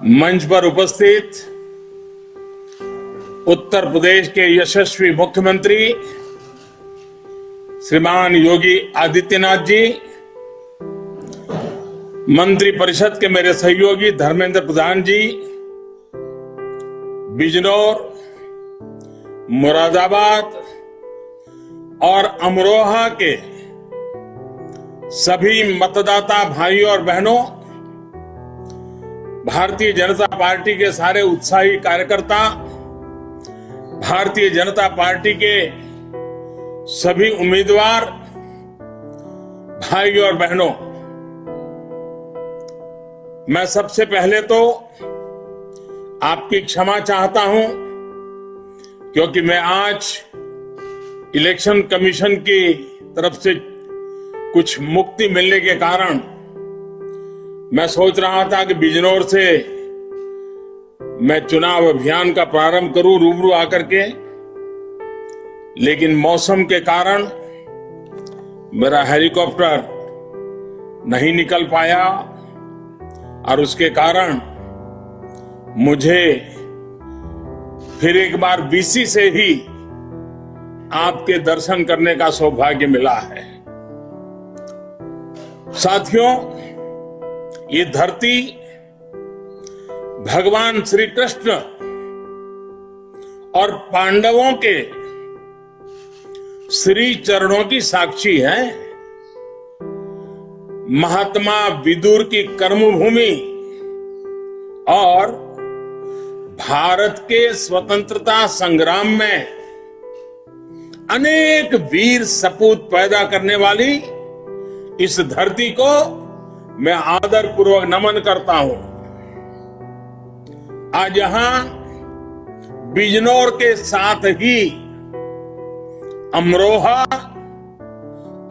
मंच पर उपस्थित उत्तर प्रदेश के यशस्वी मुख्यमंत्री श्रीमान योगी आदित्यनाथ जी, मंत्री परिषद के मेरे सहयोगी धर्मेंद्र प्रधान जी, बिजनौर, मुरादाबाद और अमरोहा के सभी मतदाता भाइयों और बहनों, भारतीय जनता पार्टी के सारे उत्साही कार्यकर्ता, भारतीय जनता पार्टी के सभी उम्मीदवार भाइयों और बहनों, मैं सबसे पहले तो आपकी क्षमा चाहता हूं क्योंकि मैं आज इलेक्शन कमीशन की तरफ से कुछ मुक्ति मिलने के कारण मैं सोच रहा था कि बिजनौर से मैं चुनाव अभियान का प्रारंभ करूं रूबरू आकर के, लेकिन मौसम के कारण मेरा हेलीकॉप्टर नहीं निकल पाया और उसके कारण मुझे फिर एक बार बीसी से ही आपके दर्शन करने का सौभाग्य मिला है। साथियों, ये धरती भगवान श्री कृष्ण और पांडवों के श्री चरणों की साक्षी है। महात्मा विदुर की कर्मभूमि और भारत के स्वतंत्रता संग्राम में अनेक वीर सपूत पैदा करने वाली इस धरती को मैं आदरपूर्वक नमन करता हूं। आज यहां बिजनौर के साथ ही अमरोहा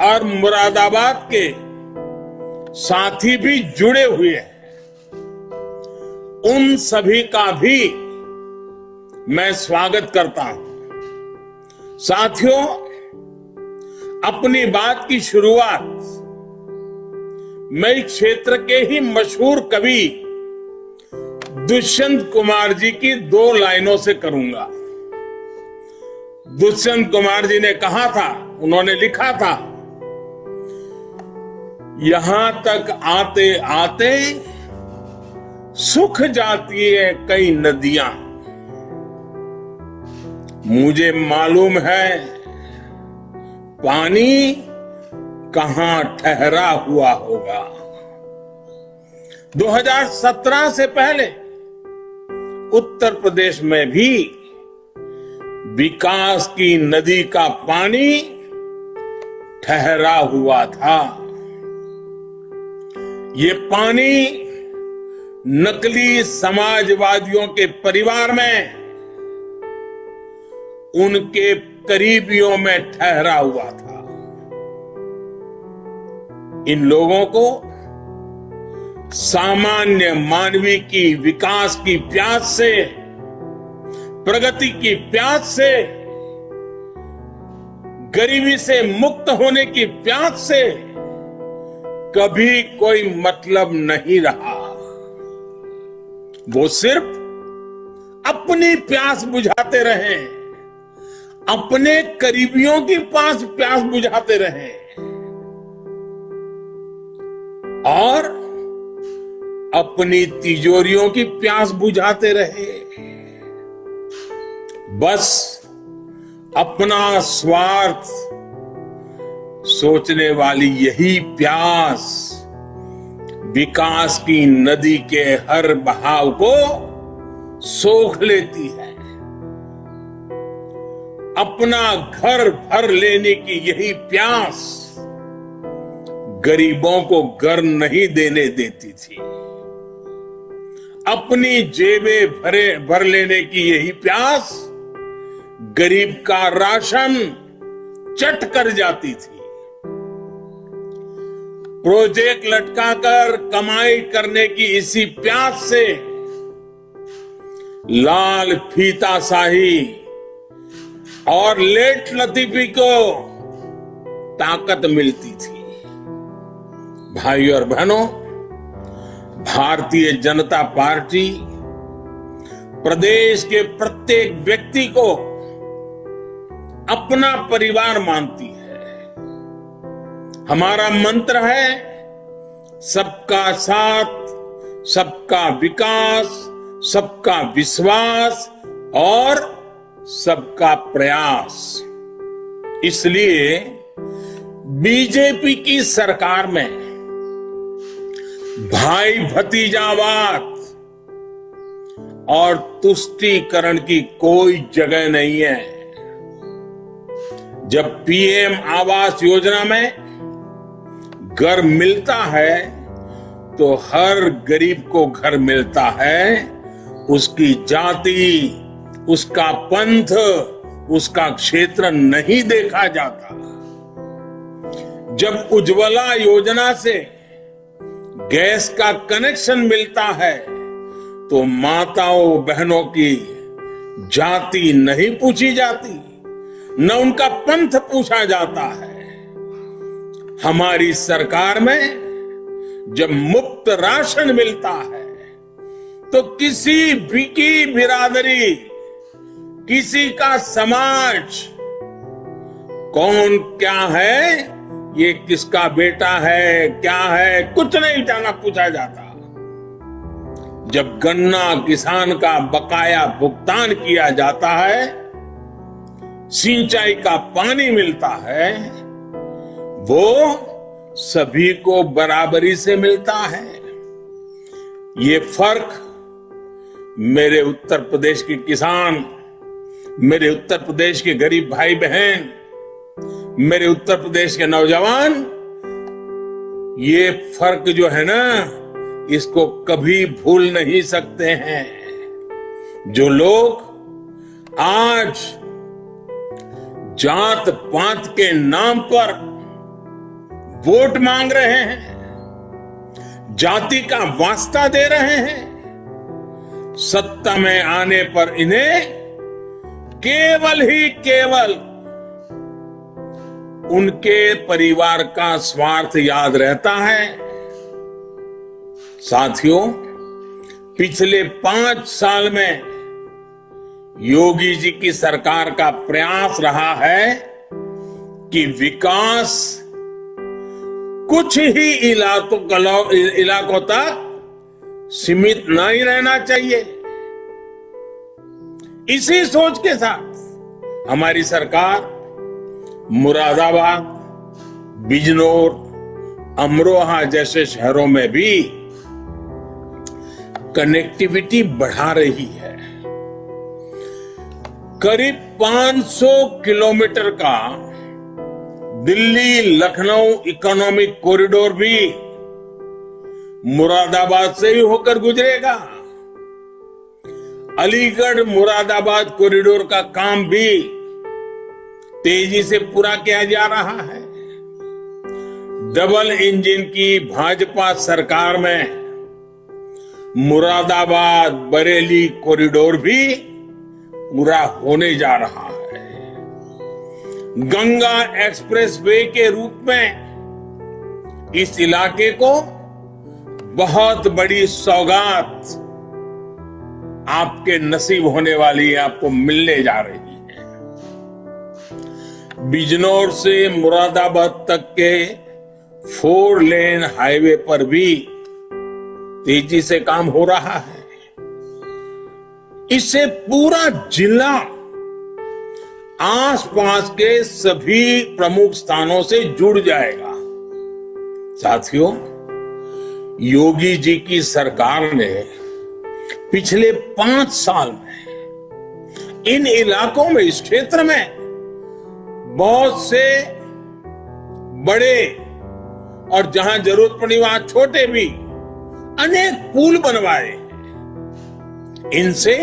और मुरादाबाद के साथी भी जुड़े हुए हैं। उन सभी का भी मैं स्वागत करता हूं। साथियों, अपनी बात की शुरुआत मैं इस क्षेत्र के ही मशहूर कवि दुष्यंत कुमार जी की 2 लाइनों से करूंगा। दुष्यंत कुमार जी ने कहा था, उन्होंने लिखा था, यहां तक आते आते सूख जाती है कई नदियां, मुझे मालूम है पानी कहां ठहरा हुआ होगा। 2017 से पहले उत्तर प्रदेश में भी विकास की नदी का पानी ठहरा हुआ था। ये पानी नकली समाजवादियों के परिवार में उनके करीबियों में ठहरा हुआ था। इन लोगों को सामान्य मानवीय की विकास की प्यास से, प्रगति की प्यास से, गरीबी से मुक्त होने की प्यास से कभी कोई मतलब नहीं रहा। वो सिर्फ अपनी प्यास बुझाते रहे, अपने करीबियों की प्यास बुझाते रहे और अपनी तिजोरियों की प्यास बुझाते रहे। बस अपना स्वार्थ सोचने वाली यही प्यास विकास की नदी के हर बहाव को सोख लेती है। अपना घर भर लेने की यही प्यास गरीबों को घर नहीं देने देती थी। अपनी जेबें भर लेने की यही प्यास गरीब का राशन चट कर जाती थी। प्रोजेक्ट लटकाकर कमाई करने की इसी प्यास से लाल फीताशाही और लेट लतीफी को ताकत मिलती थी। भाइयों और बहनों, भारतीय जनता पार्टी प्रदेश के प्रत्येक व्यक्ति को अपना परिवार मानती है। हमारा मंत्र है सबका साथ, सबका विकास, सबका विश्वास और सबका प्रयास। इसलिए बीजेपी की सरकार में भाई भतीजावाद और तुष्टीकरण की कोई जगह नहीं है। जब पीएम आवास योजना में घर मिलता है तो हर गरीब को घर मिलता है, उसकी जाति, उसका पंथ, उसका क्षेत्र नहीं देखा जाता। जब उज्ज्वला योजना से गैस का कनेक्शन मिलता है तो माताओं बहनों की जाति नहीं पूछी जाती, न उनका पंथ पूछा जाता है। हमारी सरकार में जब मुफ्त राशन मिलता है तो किसी भी की बिरादरी, किसी का समाज, कौन क्या है, ये किसका बेटा है, क्या है, कुछ नहीं जाना पूछा जाता। जब गन्ना किसान का बकाया भुगतान किया जाता है, सिंचाई का पानी मिलता है, वो सभी को बराबरी से मिलता है। ये फर्क मेरे उत्तर प्रदेश के किसान, मेरे उत्तर प्रदेश के गरीब भाई बहन, मेरे उत्तर प्रदेश के नौजवान, ये फर्क जो है ना, इसको कभी भूल नहीं सकते हैं। जो लोग आज जात पात के नाम पर वोट मांग रहे हैं, जाति का वास्ता दे रहे हैं, सत्ता में आने पर इन्हें केवल ही केवल उनके परिवार का स्वार्थ याद रहता है। साथियों, पिछले 5 साल में योगी जी की सरकार का प्रयास रहा है कि विकास कुछ ही इलाकों तक सीमित नहीं रहना चाहिए। इसी सोच के साथ हमारी सरकार मुरादाबाद, बिजनौर, अमरोहा जैसे शहरों में भी कनेक्टिविटी बढ़ा रही है। करीब 500 किलोमीटर का दिल्ली लखनऊ इकोनॉमिक कॉरिडोर भी मुरादाबाद से ही होकर गुजरेगा। अलीगढ़ मुरादाबाद कॉरिडोर का काम भी तेजी से पूरा किया जा रहा है। डबल इंजन की भाजपा सरकार में मुरादाबाद बरेली कॉरिडोर भी पूरा होने जा रहा है। गंगा एक्सप्रेसवे के रूप में इस इलाके को बहुत बड़ी सौगात आपके नसीब होने वाली है, आपको मिलने जा रही है। बिजनौर से मुरादाबाद तक के 4 लेन हाईवे पर भी तेजी से काम हो रहा है। इससे पूरा जिला आसपास के सभी प्रमुख स्थानों से जुड़ जाएगा। साथियों, योगी जी की सरकार ने पिछले 5 साल में इन इलाकों में, इस क्षेत्र में बहुत से बड़े और जहां जरूरत पड़ी वहां छोटे भी अनेक पुल बनवाए। इनसे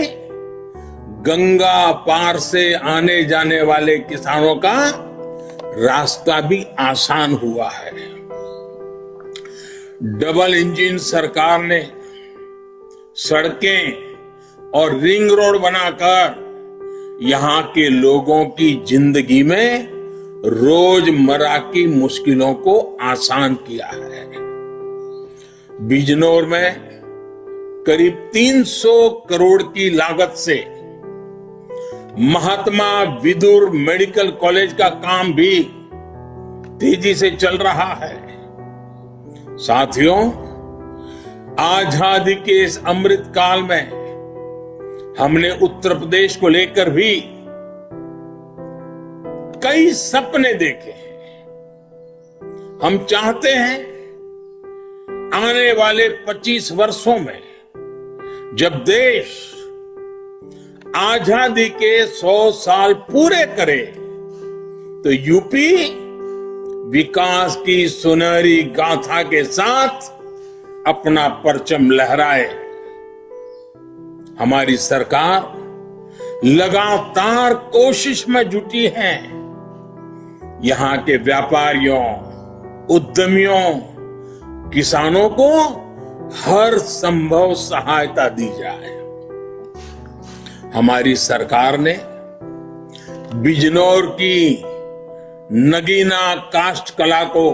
गंगा पार से आने जाने वाले किसानों का रास्ता भी आसान हुआ है। डबल इंजन सरकार ने सड़कें और रिंग रोड बनाकर यहां के लोगों की जिंदगी में रोजमर्रा की मुश्किलों को आसान किया है। बिजनौर में करीब 300 करोड़ की लागत से महात्मा विदुर मेडिकल कॉलेज का काम भी तेजी से चल रहा है। साथियों, आजादी के इस अमृत काल में हमने उत्तर प्रदेश को लेकर भी कई सपने देखे हैं। हम चाहते हैं आने वाले 25 वर्षों में जब देश आजादी के 100 साल पूरे करे तो यूपी विकास की सुनहरी गाथा के साथ अपना परचम लहराए। हमारी सरकार लगातार कोशिश में जुटी है यहां के व्यापारियों, उद्यमियों, किसानों को हर संभव सहायता दी जाए। हमारी सरकार ने बिजनौर की नगीना काष्ठ कला को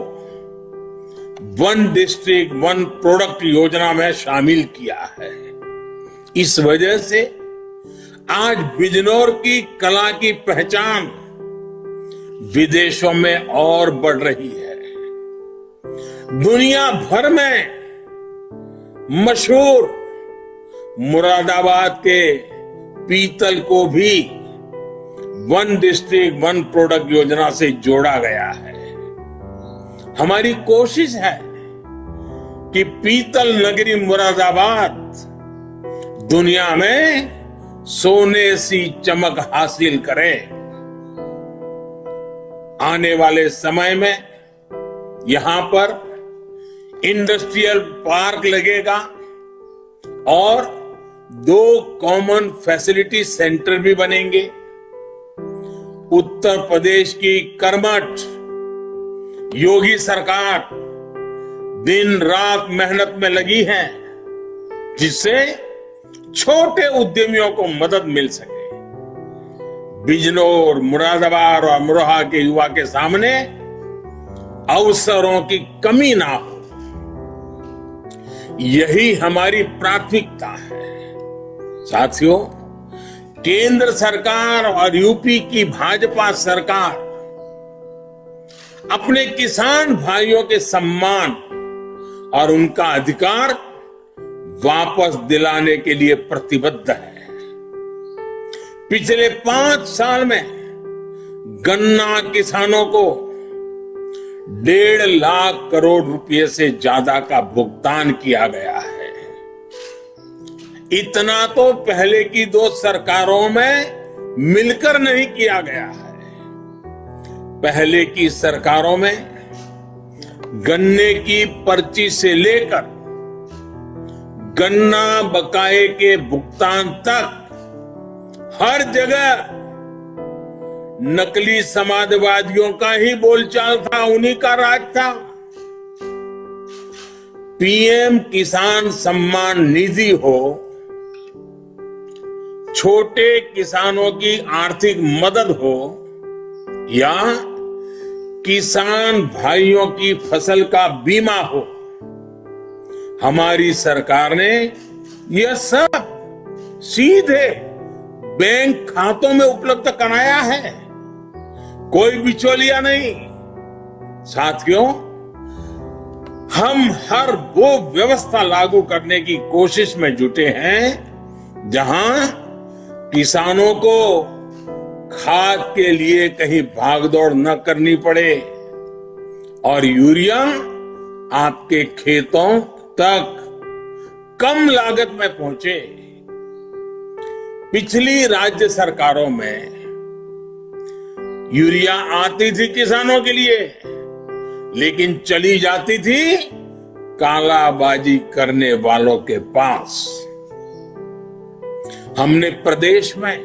वन डिस्ट्रिक्ट वन प्रोडक्ट योजना में शामिल किया है। इस वजह से आज बिजनौर की कला की पहचान विदेशों में और बढ़ रही है। दुनिया भर में मशहूर मुरादाबाद के पीतल को भी वन डिस्ट्रिक्ट वन प्रोडक्ट योजना से जोड़ा गया है। हमारी कोशिश है कि पीतल नगरी मुरादाबाद दुनिया में सोने सी चमक हासिल करे। आने वाले समय में यहां पर इंडस्ट्रियल पार्क लगेगा और 2 कॉमन फैसिलिटी सेंटर भी बनेंगे। उत्तर प्रदेश की कर्मठ योगी सरकार दिन रात मेहनत में लगी है जिससे छोटे उद्यमियों को मदद मिल सके। बिजनौर, मुरादाबाद और अमरोहा के युवा के सामने अवसरों की कमी ना हो, यही हमारी प्राथमिकता है। साथियों, केंद्र सरकार और यूपी की भाजपा सरकार अपने किसान भाइयों के सम्मान और उनका अधिकार वापस दिलाने के लिए प्रतिबद्ध है। पिछले 5 साल में गन्ना किसानों को 1.5 लाख करोड़ रुपए से ज्यादा का भुगतान किया गया है। इतना तो पहले की 2 सरकारों में मिलकर नहीं किया गया है। पहले की सरकारों में गन्ने की पर्ची से लेकर गन्ना बकाये के भुगतान तक हर जगह नकली समाजवादियों का ही बोलचाल था, उन्हीं का राज था। पीएम किसान सम्मान निधि हो, छोटे किसानों की आर्थिक मदद हो या किसान भाइयों की फसल का बीमा हो, हमारी सरकार ने यह सब सीधे बैंक खातों में उपलब्ध कराया है, कोई बिचौलिया नहीं। साथियों, हम हर वो व्यवस्था लागू करने की कोशिश में जुटे हैं जहां किसानों को खाद के लिए कहीं भागदौड़ न करनी पड़े और यूरिया आपके खेतों तक कम लागत में पहुंचे। पिछली राज्य सरकारों में यूरिया आती थी किसानों के लिए, लेकिन चली जाती थी कालाबाजी करने वालों के पास। हमने प्रदेश में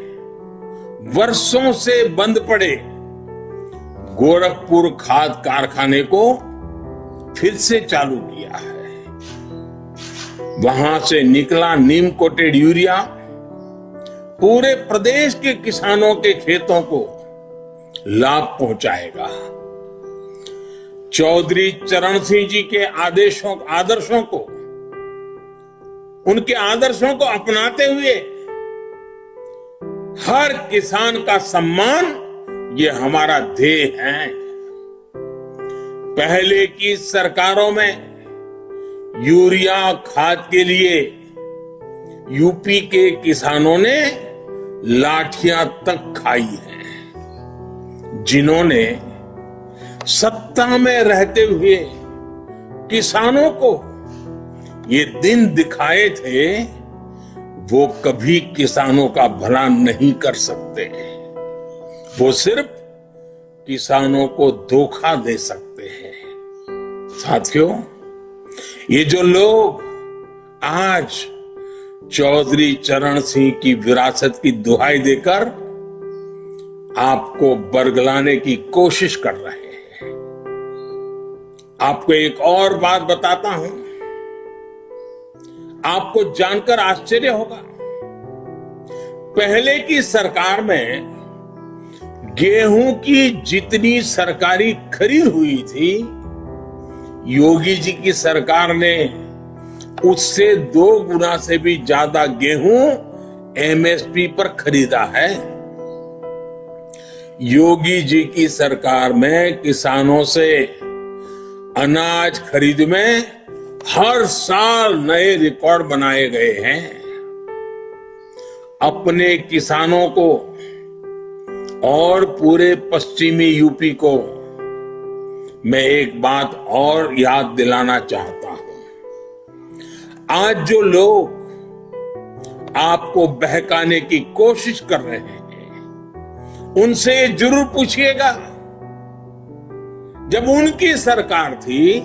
वर्षों से बंद पड़े गोरखपुर खाद कारखाने को फिर से चालू किया है। वहां से निकला नीम कोटेड यूरिया पूरे प्रदेश के किसानों के खेतों को लाभ पहुंचाएगा। चौधरी चरण सिंह जी के आदर्शों को उनके आदर्शों को अपनाते हुए हर किसान का सम्मान, ये हमारा ध्येय है। पहले की सरकारों में यूरिया खाद के लिए यूपी के किसानों ने लाठियां तक खाई हैं। जिन्होंने सत्ता में रहते हुए किसानों को ये दिन दिखाए थे, वो कभी किसानों का भला नहीं कर सकते। वो सिर्फ किसानों को धोखा दे सकते हैं। साथियों, ये जो लोग आज चौधरी चरण सिंह की विरासत की दुहाई देकर आपको बरगलाने की कोशिश कर रहे हैं, आपको एक और बात बताता हूं, आपको जानकर आश्चर्य होगा। पहले की सरकार में गेहूं की जितनी सरकारी खरीद हुई थी, योगी जी की सरकार ने उससे 2 गुना से भी ज्यादा गेहूं एमएसपी पर खरीदा है। योगी जी की सरकार में किसानों से अनाज खरीद में हर साल नए रिकॉर्ड बनाए गए हैं। अपने किसानों को और पूरे पश्चिमी यूपी को मैं एक बात और याद दिलाना चाहता हूं। आज जो लोग आपको बहकाने की कोशिश कर रहे हैं, उनसे जरूर पूछिएगा, जब उनकी सरकार थी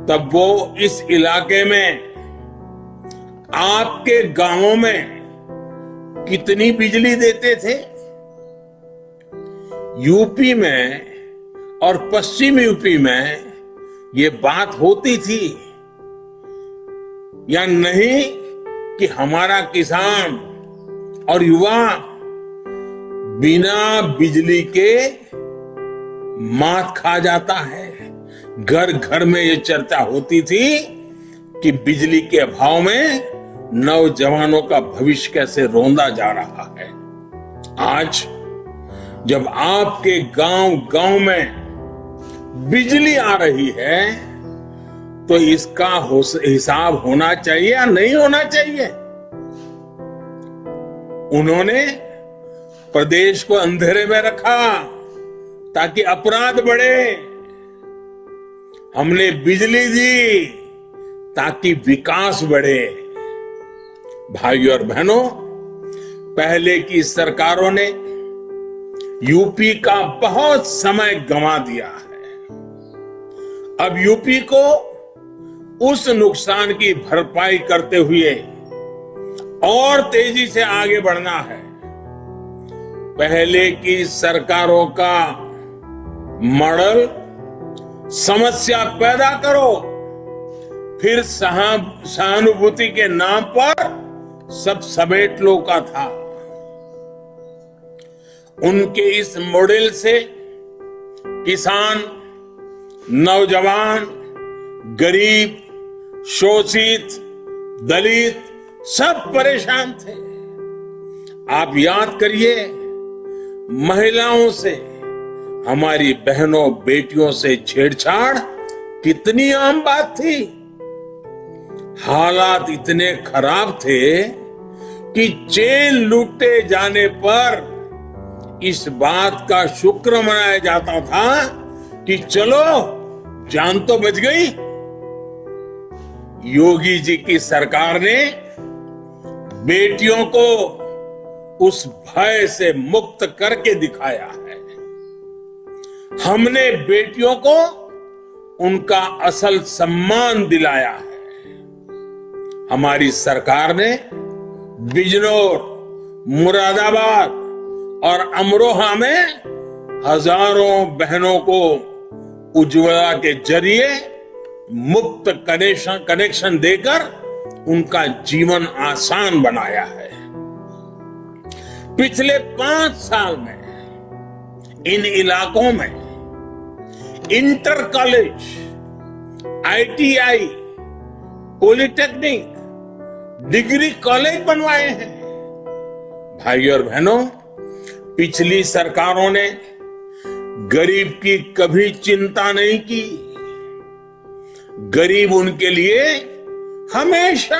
तब वो इस इलाके में आपके गांवों में कितनी बिजली देते थे? यूपी में और पश्चिम यूपी में ये बात होती थी या नहीं कि हमारा किसान और युवा बिना बिजली के मात खा जाता है? घर घर में ये चर्चा होती थी कि बिजली के अभाव में नौजवानों का भविष्य कैसे रोंदा जा रहा है। आज जब आपके गांव गांव में बिजली आ रही है, तो इसका हिसाब होना चाहिए या नहीं होना चाहिए? उन्होंने प्रदेश को अंधेरे में रखा ताकि अपराध बढ़े। हमने बिजली दी ताकि विकास बढ़े। भाइयों और बहनों, पहले की सरकारों ने यूपी का बहुत समय गंवा दिया है। अब यूपी को उस नुकसान की भरपाई करते हुए और तेजी से आगे बढ़ना है। पहले की सरकारों का मॉडल समस्या पैदा करो, फिर सहानुभूति के नाम पर सब समेट लो का था। उनके इस मॉडल से किसान, नौजवान, गरीब, शोषित, दलित सब परेशान थे। आप याद करिए, महिलाओं से, हमारी बहनों बेटियों से छेड़छाड़ कितनी आम बात थी। हालात इतने खराब थे कि जेल लूटे जाने पर इस बात का शुक्र मनाया जाता था कि चलो जान तो बच गई। योगी जी की सरकार ने बेटियों को उस भय से मुक्त करके दिखाया है। हमने बेटियों को उनका असल सम्मान दिलाया है। हमारी सरकार ने बिजनौर, मुरादाबाद और अमरोहा में हजारों बहनों को उज्ज्वला के जरिए मुफ्त कनेक्शन देकर उनका जीवन आसान बनाया है। पिछले 5 साल में इन इलाकों में inter college, ITI, polytechnic degree college बनवाए हैं। भाइयों और बहनों, पिछली सरकारों ने गरीब की कभी चिंता नहीं की। गरीब उनके लिए हमेशा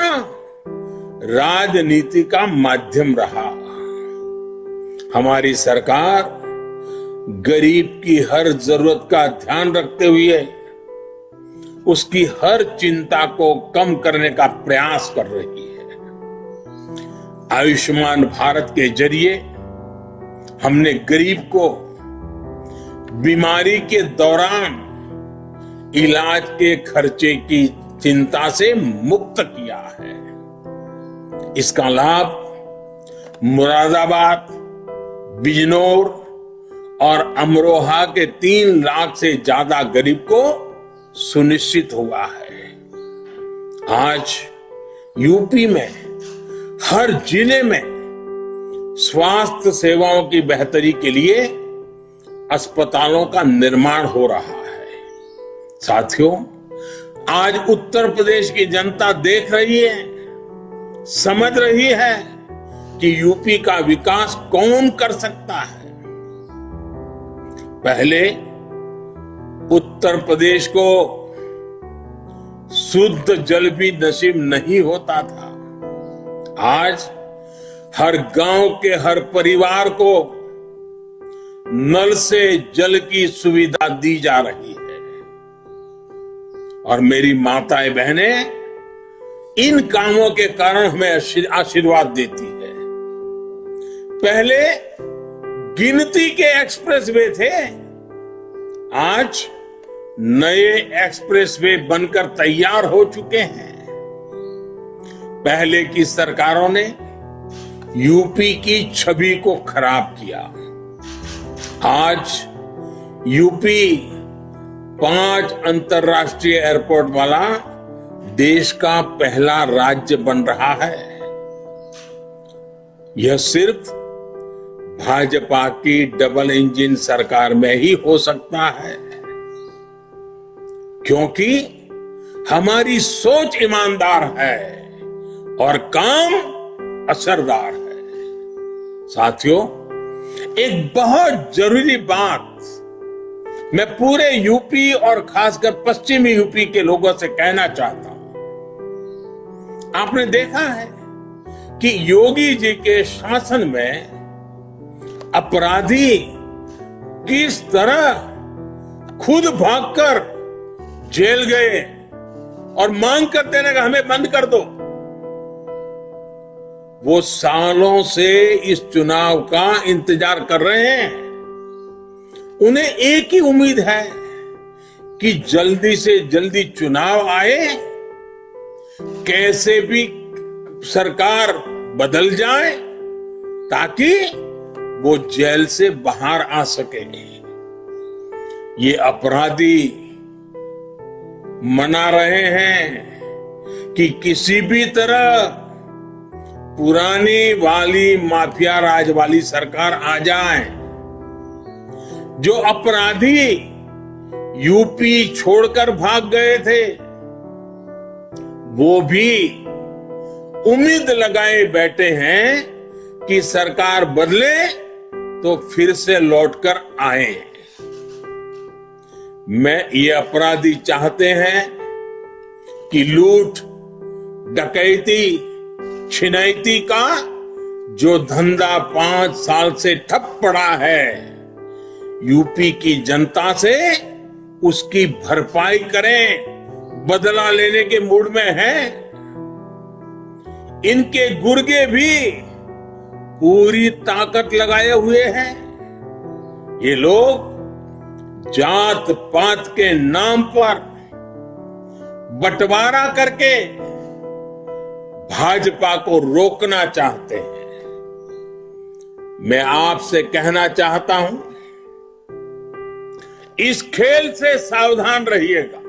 राजनीति का माध्यम रहा। हमारी सरकार गरीब की हर जरूरत का ध्यान रखते हुए उसकी हर चिंता को कम करने का प्रयास कर रही है। आयुष्मान भारत के जरिए हमने गरीब को बीमारी के दौरान इलाज के खर्चे की चिंता से मुक्त किया है। इसका लाभ मुरादाबाद, बिजनौर और अमरोहा के 3 लाख से ज्यादा गरीब को सुनिश्चित हुआ है। आज यूपी में हर जिले में स्वास्थ्य सेवाओं की बेहतरी के लिए अस्पतालों का निर्माण हो रहा है। साथियों, आज उत्तर प्रदेश की जनता देख रही है, समझ रही है कि यूपी का विकास कौन कर सकता है। पहले उत्तर प्रदेश को शुद्ध जल भी नसीब नहीं होता था। आज हर गांव के हर परिवार को नल से जल की सुविधा दी जा रही है। और मेरी माताएं बहनें इन कामों के कारण हमें आशीर्वाद देती है। पहले गिनती के एक्सप्रेसवे थे, आज नए एक्सप्रेसवे बनकर तैयार हो चुके हैं। पहले की सरकारों ने यूपी की छवि को खराब किया। आज यूपी 5 अंतर्राष्ट्रीय एयरपोर्ट वाला देश का पहला राज्य बन रहा है। यह सिर्फ भाजपा की डबल इंजन सरकार में ही हो सकता है, क्योंकि हमारी सोच ईमानदार है और काम असरदार है। साथियों, एक बहुत जरूरी बात मैं पूरे यूपी और खासकर पश्चिमी यूपी के लोगों से कहना चाहता हूं। आपने देखा है कि योगी जी के शासन में अपराधी किस तरह खुद भागकर जेल गए और मांग करते रहे हमें बंद कर दो। वो सालों से इस चुनाव का इंतजार कर रहे हैं। उन्हें एक ही उम्मीद है कि जल्दी से जल्दी चुनाव आए, कैसे भी सरकार बदल जाए ताकि वो जेल से बाहर आ सके। ये अपराधी मना रहे हैं कि किसी भी तरह पुरानी वाली माफिया राज वाली सरकार आ जाए। जो अपराधी यूपी छोड़कर भाग गए थे, वो भी उम्मीद लगाए बैठे हैं कि सरकार बदले तो फिर से लौटकर आए। ये अपराधी चाहते हैं कि लूट, डकैती, छिनैती का जो धंधा 5 साल से ठप पड़ा है, यूपी की जनता से उसकी भरपाई करें, बदला लेने के मूड में हैं। इनके गुर्गे भी पूरी ताकत लगाए हुए हैं। ये लोग जात पात के नाम पर बंटवारा करके भाजपा को रोकना चाहते हैं। मैं आपसे कहना चाहता हूं, इस खेल से सावधान रहिएगा।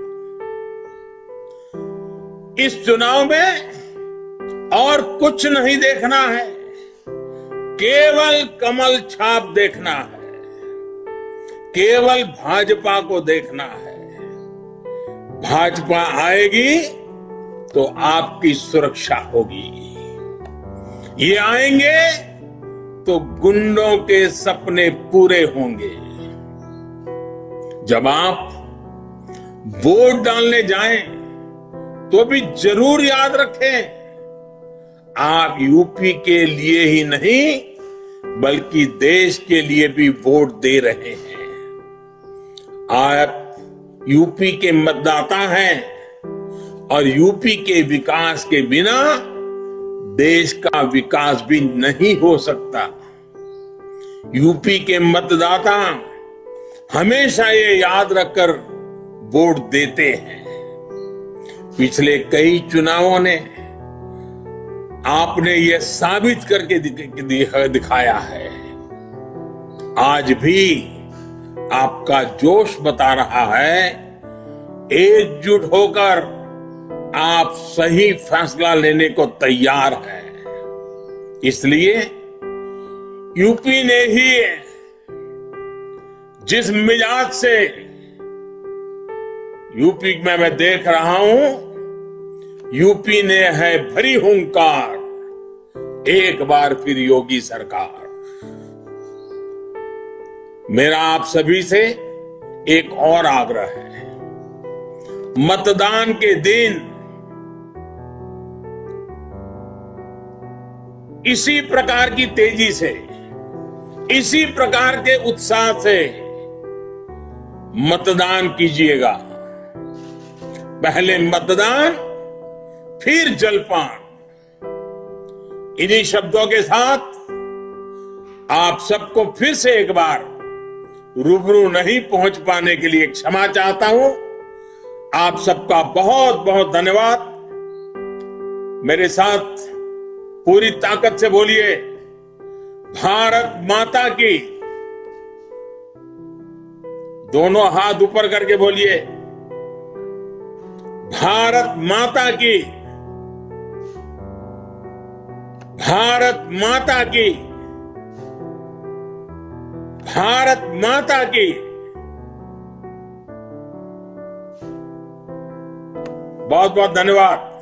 इस चुनाव में और कुछ नहीं देखना है, केवल कमल छाप देखना है, केवल भाजपा को देखना है। भाजपा आएगी तो आपकी सुरक्षा होगी। ये आएंगे तो गुंडों के सपने पूरे होंगे। जब आप वोट डालने जाएं तो भी जरूर याद रखें, आप यूपी के लिए ही नहीं बल्कि देश के लिए भी वोट दे रहे हैं। आप यूपी के मतदाता हैं और यूपी के विकास के बिना देश का विकास भी नहीं हो सकता। यूपी के मतदाता हमेशा ये याद रखकर वोट देते हैं। पिछले कई चुनावों ने आपने ये साबित करके दिखाया है। आज भी आपका जोश बता रहा है, एकजुट होकर आप सही फैसला लेने को तैयार हैं। इसलिए यूपी ने ही जिस मिजाज से यूपी में मैं देख रहा हूं, यूपी ने है भरी हुंकार, एक बार फिर योगी सरकार। मेरा आप सभी से एक और आग्रह है, मतदान के दिन इसी प्रकार की तेजी से, इसी प्रकार के उत्साह से मतदान कीजिएगा। पहले मतदान फिर जलपान। इन्हीं शब्दों के साथ आप सबको फिर से एक बार रूबरू नहीं पहुंच पाने के लिए क्षमा चाहता हूं। आप सबका बहुत बहुत धन्यवाद। मेरे साथ पूरी ताकत से बोलिए, भारत माता की। दोनों हाथ ऊपर करके बोलिए, भारत माता की, भारत माता की, भारत माता की। बहुत बहुत धन्यवाद।